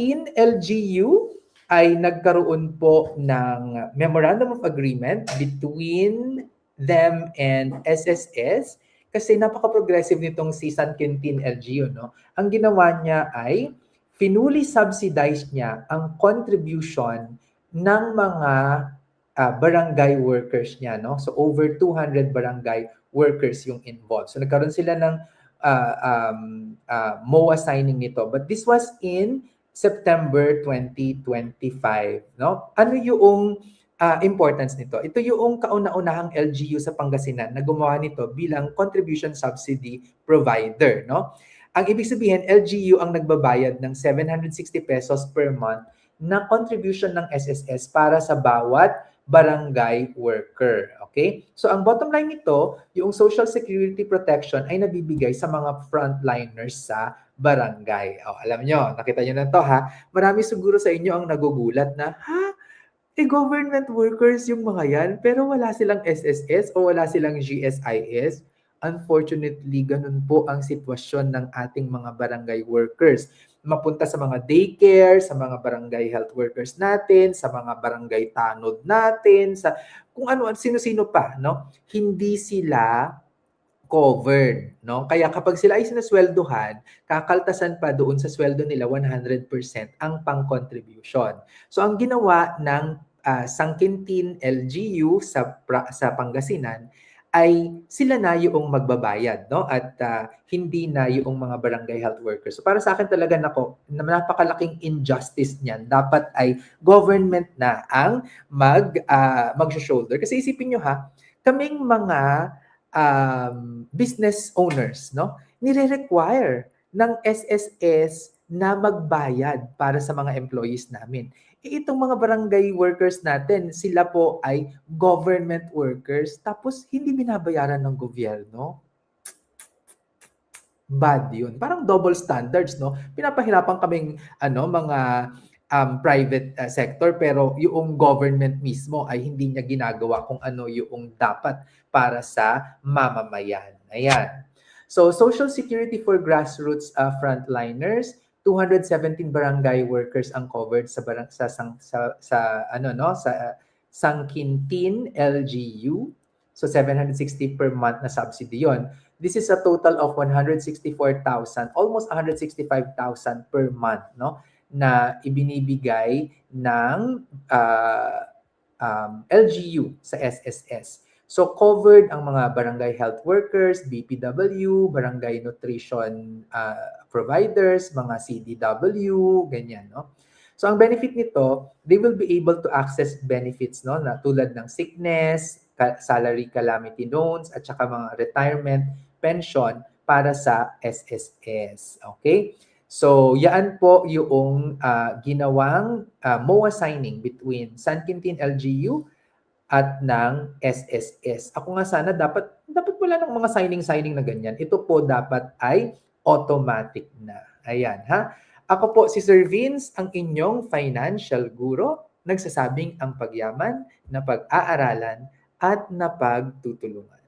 Canteen LGU ay nagkaroon po ng Memorandum of Agreement between them and SSS kasi napaka-progressive nitong si San Quintin LGU, no? Ang ginawa niya ay finally subsidized niya ang contribution ng mga barangay workers niya, no? So over 200 barangay workers yung involved. So nagkaroon sila ng MOA signing nito. But this was in September 2025, no? Ano yung importance nito? Ito yung kauna-unahang LGU sa Pangasinan na gumawa nito bilang contribution subsidy provider, no? Ang ibig sabihin, LGU ang nagbabayad ng 760 pesos per month na contribution ng SSS para sa bawat barangay worker. Okay? So ang bottom line nito, yung Social Security Protection ay nabibigay sa mga frontliners sa barangay. Alam nyo, nakita nyo na to ha. Marami siguro sa inyo ang nagugulat na, government workers yung mga yan, pero wala silang SSS o wala silang GSIS. Unfortunately, ganun po ang sitwasyon ng ating mga barangay workers. Mapunta sa mga daycare, sa mga barangay health workers natin, sa mga barangay tanod natin, sa kung ano, sino-sino pa, no? Hindi sila covered, no? Kaya kapag sila ay sinasweldohan, kakaltasan pa doon sa sweldo nila 100% ang pang-contribution. So ang ginawa ng San Quintin LGU sa Pangasinan ay sila na yung magbabayad, no? At hindi na yung mga barangay health workers. So para sa akin talaga napakalaking injustice niyan. Dapat ay government na ang mag-shoulder. Kasi isipin nyo ha, kaming mga business owners, no? Nire-require ng SSS na magbayad para sa mga employees namin. Itong mga barangay workers natin, sila po ay government workers tapos hindi binabayaran ng gobyerno. Bad yun. Parang double standards, no? Pinapahirapan kaming mga private sector pero yung government mismo ay hindi niya ginagawa kung ano yung dapat para sa mamamayan. Ayan. So, Social Security for grassroots frontliners, 217 barangay workers ang covered sa San Quintin LGU. So 760 per month na subsidy 'yon. This is a total of 164,000, almost 165,000 per month, no? Na ibinibigay ng LGU sa SSS. So covered ang mga barangay health workers, BPW, barangay nutrition providers, mga CDW, ganyan, no? So ang benefit nito, they will be able to access benefits, no, na tulad ng sickness, salary calamity loans, at saka mga retirement pension para sa SSS. Okay? So, yan po yung ginawang MOA signing between San Quintin LGU at ng SSS. Ako nga sana dapat wala ng mga signing na ganyan. Ito po dapat ay automatic na. Ayan ha. Ako po si Sir Vince, ang inyong financial guro, nagsasabing ang pagyaman na pag-aaralan at napagtutulungan.